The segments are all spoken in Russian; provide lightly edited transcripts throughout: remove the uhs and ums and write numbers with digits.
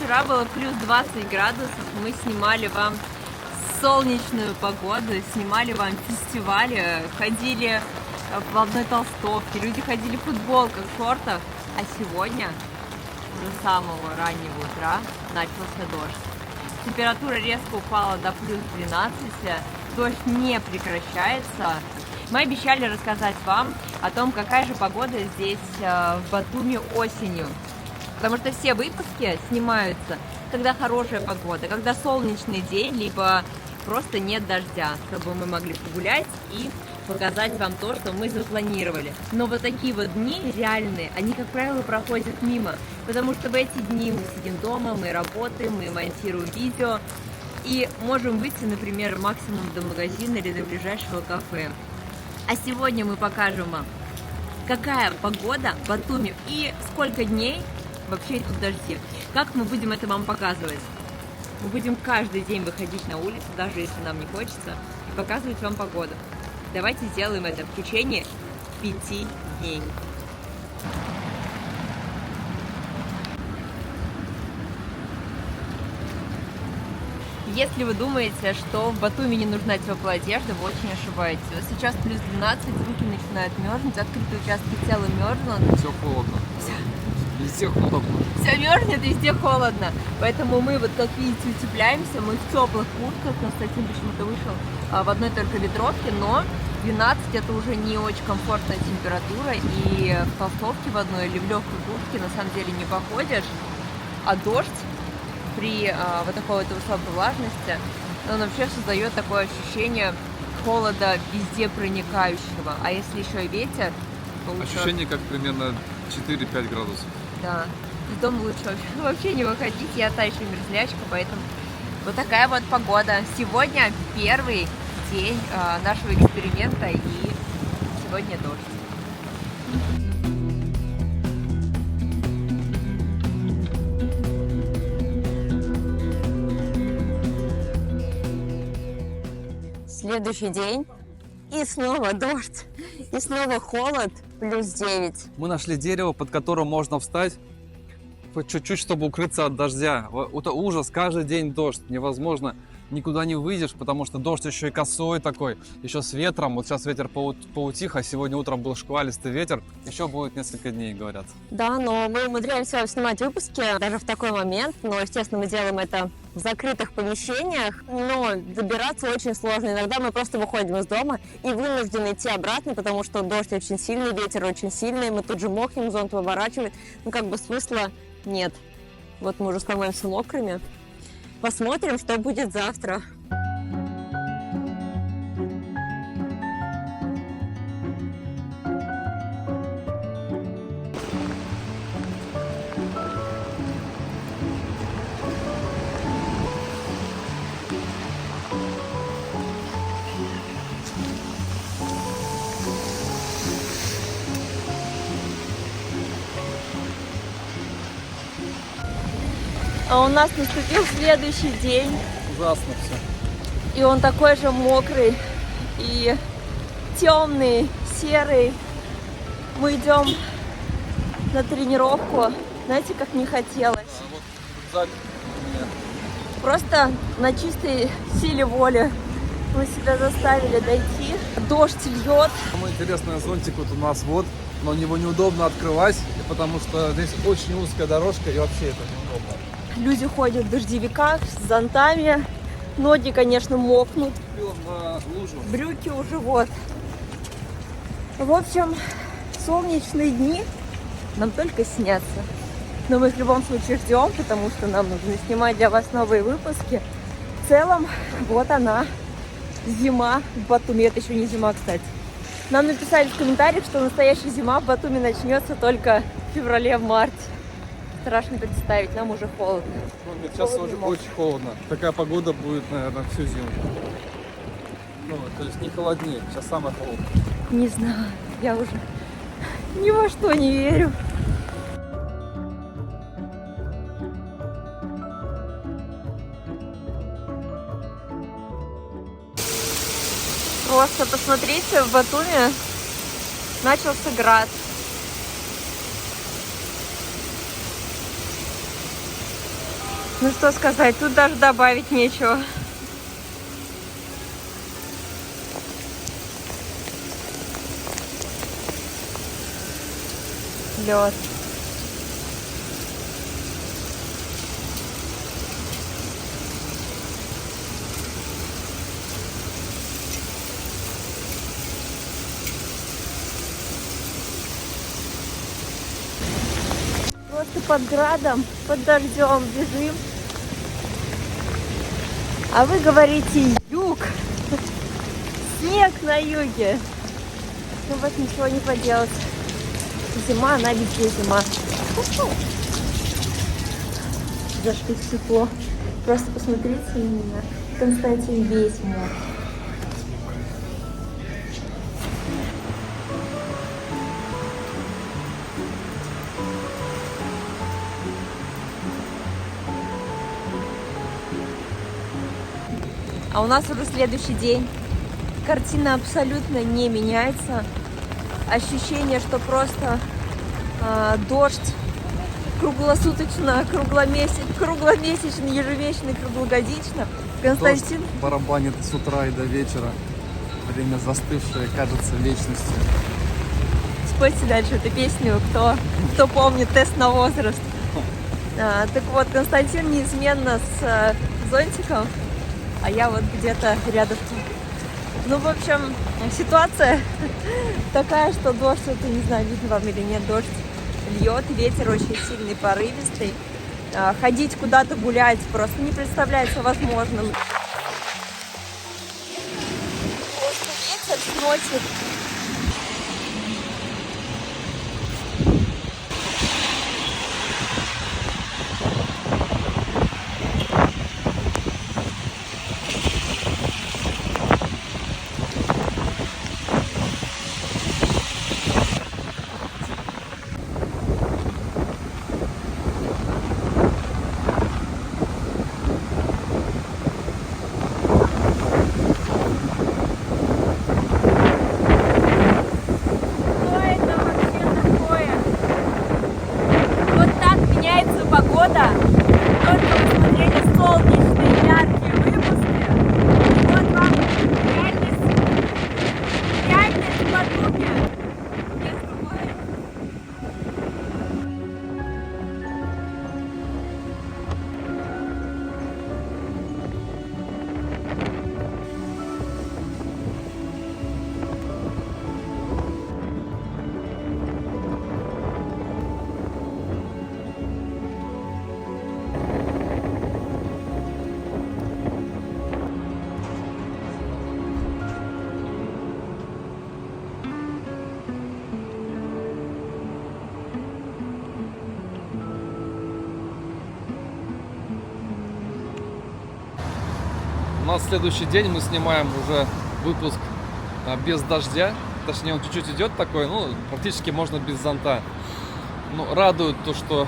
вчера было плюс 20 градусов, мы снимали вам солнечную погоду, снимали вам фестивали, ходили в одной толстовке, люди ходили в футболках, в шортах, а сегодня уже с самого раннего утра начался дождь. Температура резко упала до плюс 12, дождь не прекращается. Мы обещали рассказать вам о том, какая же погода здесь в Батуми осенью. Потому что все выпуски снимаются, когда хорошая погода, когда солнечный день, либо просто нет дождя, чтобы мы могли погулять и показать вам то, что мы запланировали. Но вот такие вот дни реальные, они, как правило, проходят мимо, потому что в эти дни мы сидим дома, мы работаем, мы монтируем видео и можем выйти, например, максимум до магазина или до ближайшего кафе. А сегодня мы покажем вам, какая погода в Батуми и сколько дней вообще тут дожди. Как мы будем это вам показывать? Мы будем каждый день выходить на улицу, даже если нам не хочется, и показывать вам погоду. Давайте сделаем это в течение 5 дней. Если вы думаете, что в Батуми не нужна теплая одежда, вы очень ошибаетесь. Сейчас плюс 12, руки начинают мерзнуть, открытые участки тела мерзнут. Все холодно. Везде холодно. Все мерзнет, везде холодно. Поэтому мы, вот как видите, утепляемся. Мы в теплых куртках. Константин почему-то вышел в одной только ветровке, но 12 это уже не очень комфортная температура. И в толстовке в одной или в легкой куртке на самом деле не походишь. А дождь при вот такой вот высокой влажности, он вообще создает такое ощущение холода везде проникающего. А если еще и ветер, то лучше... Ощущение как примерно 4-5 градусов. Да, из дома лучше вообще не выходить, я та еще мерзлячка, поэтому вот такая вот погода. Сегодня первый день нашего эксперимента, и сегодня дождь. Следующий день, и снова дождь, и снова холод, плюс 9. Мы нашли дерево, под которым можно встать хоть чуть-чуть, чтобы укрыться от дождя. Это ужас, каждый день дождь, невозможно, никуда не выйдешь, потому что дождь еще и косой такой, еще с ветром. Вот сейчас ветер поутих, а сегодня утром был шквалистый ветер. Еще будет несколько дней, говорят. Да, но мы умудряемся снимать выпуски даже в такой момент, но, естественно, мы делаем это в закрытых помещениях, но добираться очень сложно. Иногда мы просто выходим из дома и вынуждены идти обратно, потому что дождь очень сильный, ветер очень сильный, мы тут же мокнем, зонт выворачивает. Ну, как бы смысла нет. Вот мы уже становимся мокрыми. Посмотрим, что будет завтра. А у нас наступил следующий день. Ужасно все. И он такой же мокрый и темный, серый. Мы идем на тренировку. Знаете, как не хотелось. Вот рюкзак у меня. Просто на чистой силе воли мы себя заставили дойти. Дождь льет. Самое интересное, зонтик вот у нас вот, но его неудобно открывать, потому что здесь очень узкая дорожка и вообще это неудобно. Люди ходят в дождевиках с зонтами. Ноги, конечно, мокнут. На лужу. Брюки уже вот. В общем, солнечные дни нам только снятся. Но мы их в любом случае ждем, потому что нам нужно снимать для вас новые выпуски. В целом, вот она, зима в Батуми. Это еще не зима, кстати. Нам написали в комментариях, что настоящая зима в Батуми начнется только в феврале-марте. Страшно представить, нам уже холодно. Сейчас очень холодно. Такая погода будет, наверное, всю зиму. Ну, то есть не холоднее, сейчас самое холодное. Не знаю, я уже ни во что не верю. Просто посмотрите, в Батуми начался град. Ну что сказать, тут даже добавить нечего. Лед. Просто под градом, под дождем бежим. А вы говорите юг. Снег на юге. Ну вот ничего не поделать. Зима, она везде зима. Зашли в тепло. Просто посмотрите на меня. Константин весь мокрый. А у нас уже следующий день. Картина абсолютно не меняется. Ощущение, что просто дождь круглосуточно, кругломесячно, ежемесячно, круглогодично. Константин. Дождь барабанит с утра и до вечера. Время застывшее кажется вечностью. Спойте дальше эту песню, кто помнит, тест на возраст. Так вот, Константин неизменно с зонтиком, а я вот где-то рядом. Ну, в общем, ситуация такая, что дождь, это не знаю, видно вам или нет, дождь льет, ветер очень сильный, порывистый. Ходить куда-то гулять просто не представляется возможным. Просто ветер сносит. Погода, только вы смотрели солнечные, яркие выпуски. Вот вам реальность в Батуми. Без другой. У нас следующий день, мы снимаем уже выпуск без дождя. Точнее, он чуть-чуть идет такой, ну, практически можно без зонта. Но радует то, что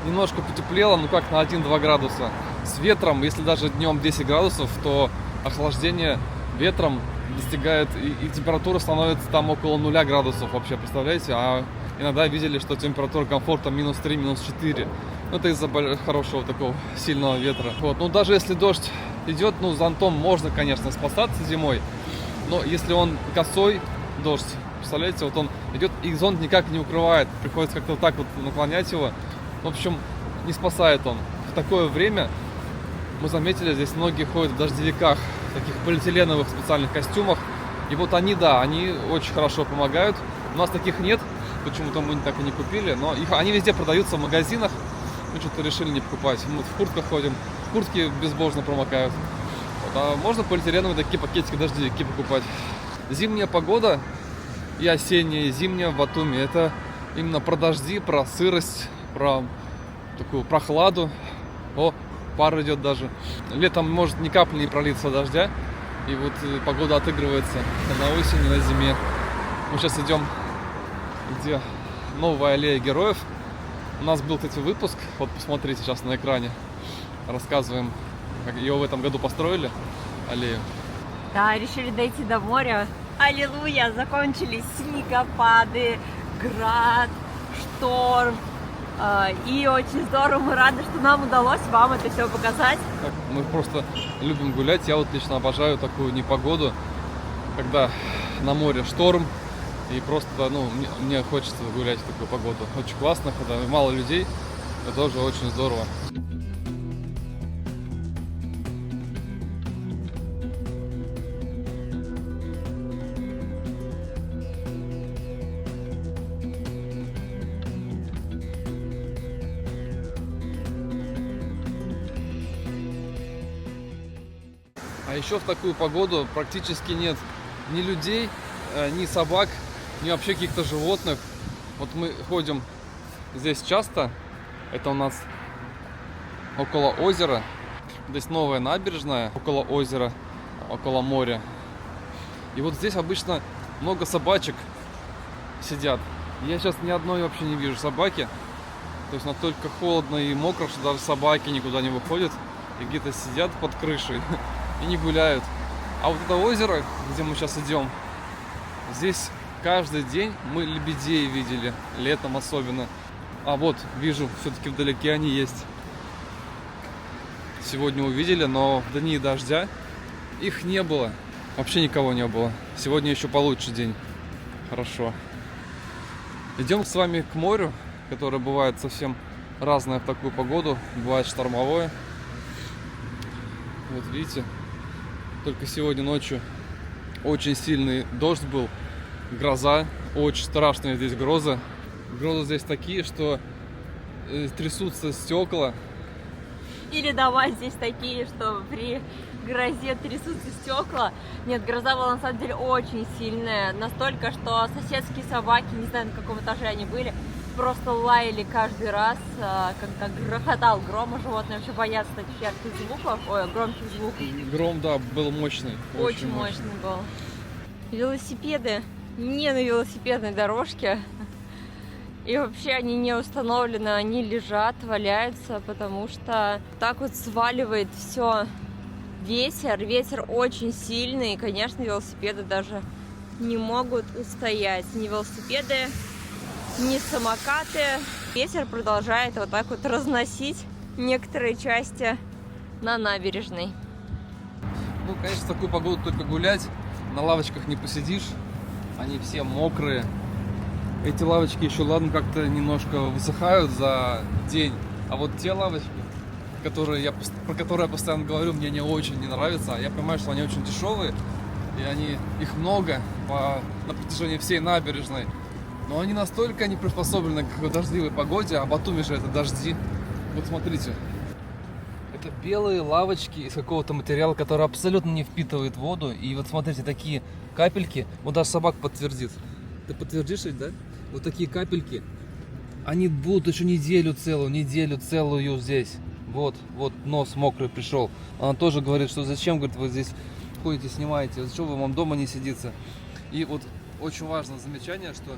немножко потеплело, ну как на 1-2 градуса. С ветром, если даже днем 10 градусов, то охлаждение ветром достигает, и температура становится там около 0 градусов вообще, представляете? А иногда видели, что температура комфорта -3, -4. Это из-за хорошего такого сильного ветра. Вот. Ну даже если дождь идет, ну зонтом можно, конечно, спасаться зимой, но если он косой дождь, представляете, вот он идет и зонт никак не укрывает, приходится как-то вот так вот наклонять его. В общем, не спасает он. В такое время мы заметили, здесь многие ходят в дождевиках, в таких полиэтиленовых специальных костюмах, и вот они, да, они очень хорошо помогают. У нас таких нет, почему-то мы так и не купили, но они везде продаются в магазинах. Мы что-то решили не покупать. Мы в куртках ходим, куртки безбожно промокают. Вот, а можно полиэтиленовые такие пакетики, дождевики покупать. Зимняя погода и осенняя, и зимняя в Батуми — это именно про дожди, про сырость, про такую прохладу. О, пар идет даже. Летом может ни капли не пролиться дождя, и вот погода отыгрывается на осени, на зиме. Мы сейчас идем, где новая аллея героев. У нас был, кстати, выпуск, вот посмотрите сейчас на экране, рассказываем, как ее в этом году построили, аллею. Да, решили дойти до моря. Аллилуйя, закончились снегопады, град, шторм. И очень здорово, мы рады, что нам удалось вам это все показать. Мы просто любим гулять. Я вот лично обожаю такую непогоду, когда на море шторм. И просто, мне хочется гулять в такую погоду. Очень классно, когда мало людей. Это тоже очень здорово. А еще в такую погоду практически нет ни людей, ни собак, ни вообще каких-то животных. Вот мы ходим здесь часто. Это у нас около озера. Здесь новая набережная около озера, около моря. И вот здесь обычно много собачек сидят. Я сейчас ни одной вообще не вижу собаки. То есть настолько холодно и мокро, что даже собаки никуда не выходят. И где-то сидят под крышей и не гуляют. А вот это озеро, где мы сейчас идем, здесь каждый день мы лебедей видели, летом особенно. А вот, вижу, все-таки вдалеке они есть. Сегодня увидели, но в дни дождя их не было. Вообще никого не было. Сегодня еще получше день. Хорошо. Идем с вами к морю, которое бывает совсем разное в такую погоду. Бывает штормовое. Вот видите, только сегодня ночью очень сильный дождь был, гроза, очень страшные здесь грозы. Грозы здесь такие, что трясутся стекла. Или дома здесь такие, что при грозе трясутся стекла. Нет, гроза была на самом деле очень сильная. Настолько, что соседские собаки, не знаю, на каком этаже они были, просто лаяли каждый раз, когда грохотал гром, а животные вообще боятся таких ярких звуков, громких звуков. Гром, да, был мощный. Очень мощный был. Велосипеды не на велосипедной дорожке. И вообще они не установлены, они лежат, валяются, потому что так вот сваливает все ветер. Ветер очень сильный, и, конечно, велосипеды даже не могут устоять. Ни велосипеды, ни самокаты. Ветер продолжает вот так вот разносить некоторые части на набережной. Ну, конечно, в такую погоду только гулять. На лавочках не посидишь. Они все мокрые. Эти лавочки еще, ладно, как-то немножко высыхают за день. А вот те лавочки, про которые я постоянно говорю, мне не очень не нравятся. Я понимаю, что они очень дешевые. И их много на протяжении всей набережной. Но они настолько не приспособлены к дождливой погоде, а Батуми же это дожди. Вот смотрите. Это белые лавочки из какого-то материала, который абсолютно не впитывает воду. И вот смотрите, такие капельки, вот даже собак подтвердит. Ты подтвердишь ведь, да? Вот такие капельки, они будут еще неделю целую здесь. Вот нос мокрый пришел. Она тоже говорит, что зачем, говорит, вы здесь ходите, снимаете, зачем вам дома не сидится. И вот очень важное замечание, что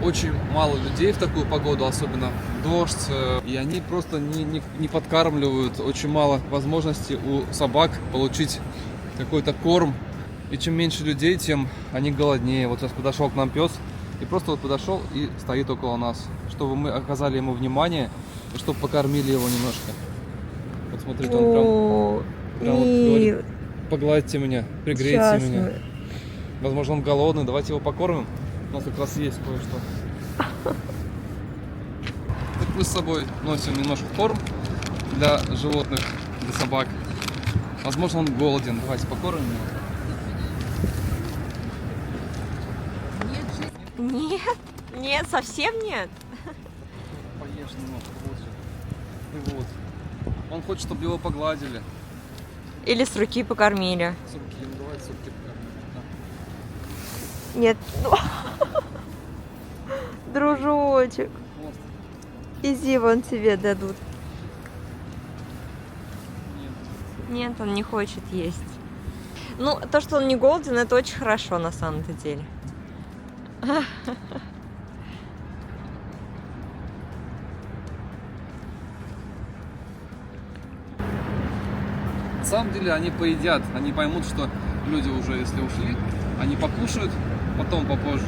очень мало людей в такую погоду, особенно дождь, и они просто не подкармливают. Очень мало возможностей у собак получить какой-то корм. И чем меньше людей, тем они голоднее. Вот сейчас подошел к нам пес и просто вот подошел и стоит около нас, чтобы мы оказали ему внимание и чтобы покормили его немножко. Вот смотрите, он прям вот говорит: погладьте меня, пригрейте меня. Возможно, он голодный, давайте его покормим. У нас как раз есть кое-что. Так мы с собой носим немножко корм для животных, для собак. Возможно, он голоден. Давайте покормим его. Нет, совсем нет. Поешь немножко, вот. Он хочет, чтобы его погладили. Или с руки покормили. С руки, давай с руки покормим. Да. Нет. Дружочек. Вот. Иди, вон тебе дадут. Нет. Нет, он не хочет есть. Ну, то, что он не голоден, это очень хорошо на самом-то деле. На самом деле они поедят, они поймут, что люди уже, если ушли, они покушают, потом попозже.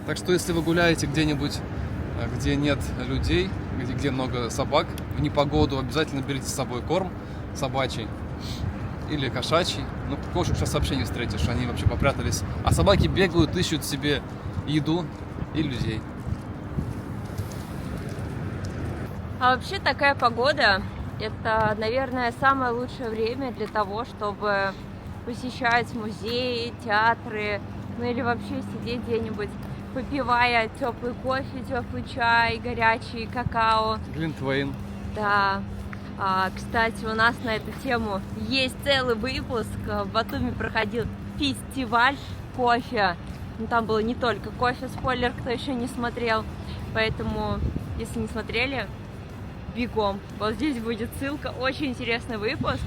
Так что если вы гуляете где-нибудь, где нет людей, где много собак, в непогоду, обязательно берите с собой корм собачий или кошачий. Ну, кошек сейчас вообще не встретишь, они вообще попрятались. А собаки бегают, ищут себе еду и людей. А вообще такая погода — это, наверное, самое лучшее время для того, чтобы посещать музеи, театры, ну или вообще сидеть где-нибудь, попивая теплый кофе, теплый чай, горячий какао. Глинтвейн. Да. Кстати, у нас на эту тему есть целый выпуск. В Батуми проходил фестиваль кофе. Но там было не только кофе, спойлер, кто еще не смотрел. Поэтому, если не смотрели, бегом. Вот здесь будет ссылка. Очень интересный выпуск.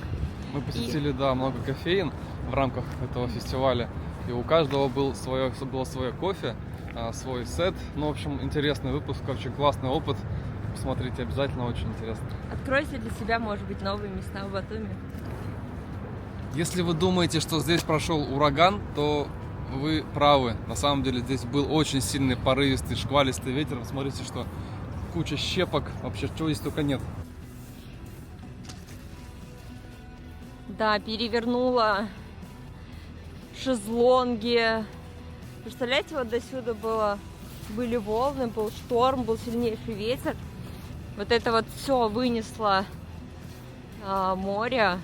Мы посетили, да, много кофеин в рамках этого фестиваля. И у каждого было свое кофе, свой сет. Ну, в общем, интересный выпуск, очень классный опыт. Посмотрите, обязательно, очень интересно. Откройте для себя, может быть, новые места в Батуми. Если вы думаете, что здесь прошел ураган, то вы правы. На самом деле здесь был очень сильный порывистый, шквалистый ветер. Смотрите, что куча щепок, вообще чего здесь только нет. Да, перевернула шезлонги. Представляете, вот до сюда были волны, был шторм, был сильнейший ветер. Вот это вот все вынесло море.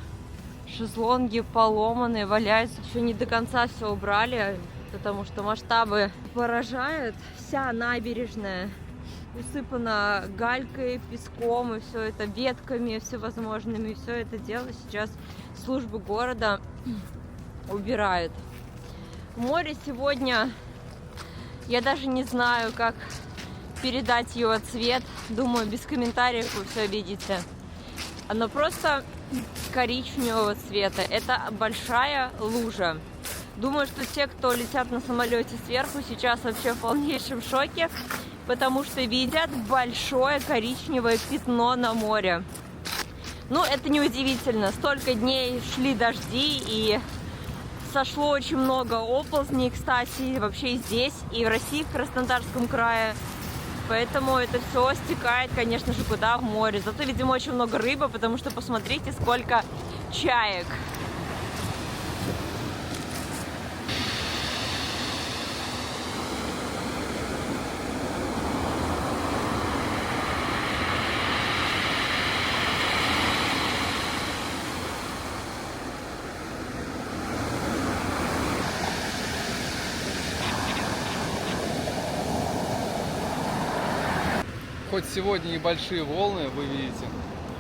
Шезлонги поломанные, валяются. Еще не до конца все убрали, потому что масштабы поражают. Вся набережная усыпана галькой, песком и все это, ветками всевозможными. И все это дело сейчас службы города убирают. Море сегодня, я даже не знаю, как передать его цвет. Думаю, без комментариев вы все видите. Оно просто коричневого цвета. Это большая лужа. Думаю, что те, кто летят на самолете сверху, сейчас вообще в полнейшем шоке, потому что видят большое коричневое пятно на море. Ну, это неудивительно. Столько дней шли дожди, и сошло очень много оползней, кстати, вообще и здесь, и в России, в Краснодарском крае. Поэтому это все стекает, конечно же, куда? В море. Зато, видимо, очень много рыбы, потому что посмотрите, сколько чаек. Хоть сегодня и большие волны, вы видите,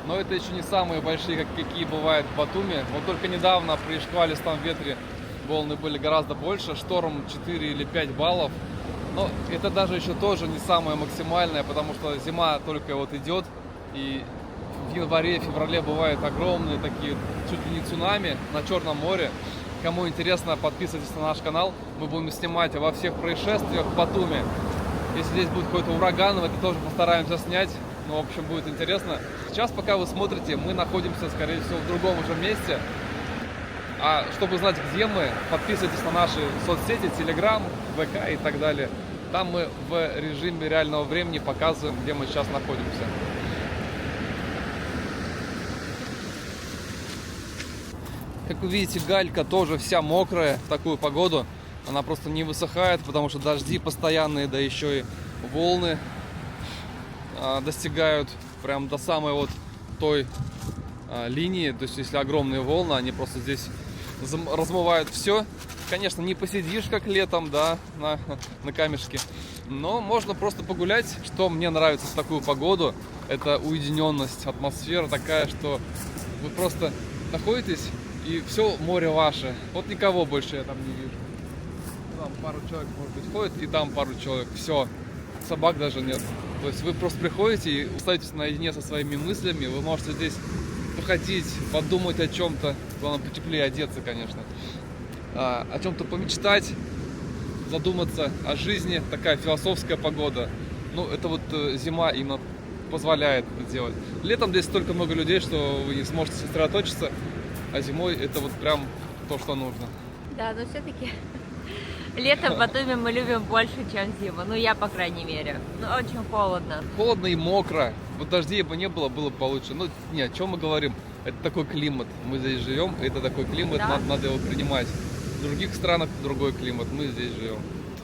но это еще не самые большие, какие бывают в Батуми. Вот только недавно при шквалистом ветре волны были гораздо больше, шторм 4 или 5 баллов. Но это даже еще тоже не самое максимальное, потому что зима только вот идет, и в январе-феврале бывают огромные такие, чуть ли не цунами на Черном море. Кому интересно, подписывайтесь на наш канал, мы будем снимать во всех происшествиях в Батуми. Если здесь будет какой-то ураган, мы это тоже постараемся снять. Ну, в общем, будет интересно. Сейчас, пока вы смотрите, мы находимся, скорее всего, в другом уже месте. А чтобы знать, где мы, подписывайтесь на наши соцсети, Telegram, ВК и так далее. Там мы в режиме реального времени показываем, где мы сейчас находимся. Как вы видите, галька тоже вся мокрая в такую погоду. Она просто не высыхает, потому что дожди постоянные, да еще и волны достигают прям до самой вот той линии. То есть, если огромные волны, они просто здесь размывают все. Конечно, не посидишь, как летом, да, на камешке. Но можно просто погулять. Что мне нравится в такую погоду, это уединенность, атмосфера такая, что вы просто находитесь, и все море ваше. Вот никого больше я там не вижу. Там пару человек, может быть, ходит, и там пару человек. Все, собак даже нет. То есть вы просто приходите и остаетесь наедине со своими мыслями. Вы можете здесь походить, подумать о чем-то. Главное, потеплее одеться, конечно. О чем-то помечтать, задуматься о жизни. Такая философская погода. Ну, это вот зима именно позволяет это делать. Летом здесь столько много людей, что вы не сможете сосредоточиться. А зимой это вот прям то, что нужно. Да, но все-таки Лето в Батуми мы любим больше, чем зиму. Ну, я, по крайней мере. Ну, очень холодно. Холодно и мокро. Вот дождей бы не было, было бы получше. Ну, не, о чем мы говорим? Это такой климат. Мы здесь живем, это такой климат, Да. надо его принимать. В других странах другой климат, мы здесь живем.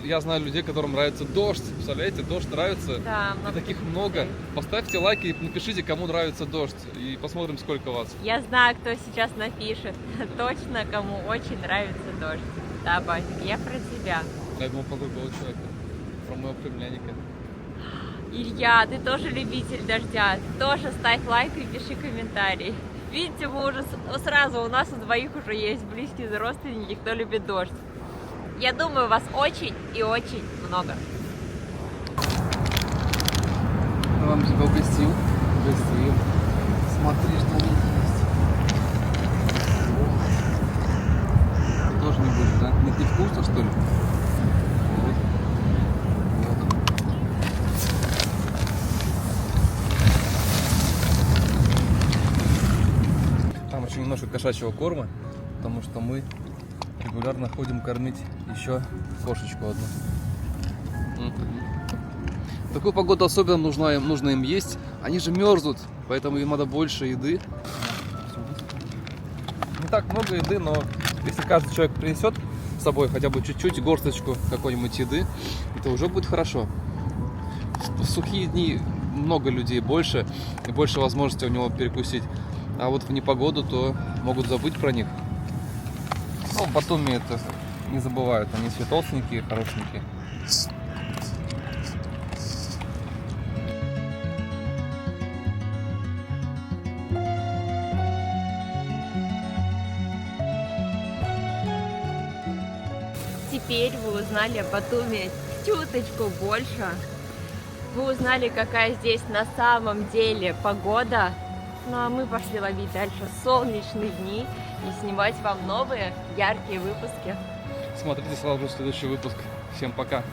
Я знаю людей, которым нравится дождь. Представляете, дождь нравится. Да, И таких много. Поставьте лайки и напишите, кому нравится дождь. И посмотрим, сколько вас. Я знаю, кто сейчас напишет. Точно, кому очень нравится дождь. Да, Басик, я про тебя. Я думал, про другого человека. Про моего племянника. Илья, ты тоже любитель дождя. Тоже ставь лайк и пиши комментарий. Видите, мы уже сразу, у нас у двоих уже есть близкие родственники, кто любит дождь. Я думаю, вас очень и очень много. Я вам тебя угостил. Угостил. Смотри, что у них есть. Ты тоже не будешь, да? Не вкусно, что ли? Вот. Вот. Там еще немножко кошачьего корма, потому что мы регулярно ходим кормить еще кошечку одну. В такую погоду особенно нужно им есть. Они же мерзнут, поэтому им надо больше еды. Не так много еды, но если каждый человек принесет с собой хотя бы чуть-чуть, горсточку какой-нибудь еды, это уже будет хорошо. В сухие дни много людей больше, и больше возможностей у него перекусить. А вот в непогоду то могут забыть про них. Ну, в Батуми это не забывают, они все толстенькие, хорошенькие. Теперь вы узнали о Батуми чуточку больше. Вы узнали, какая здесь на самом деле погода. Ну а мы пошли ловить дальше солнечные дни и снимать вам новые яркие выпуски. Смотрите сразу же следующий выпуск. Всем пока!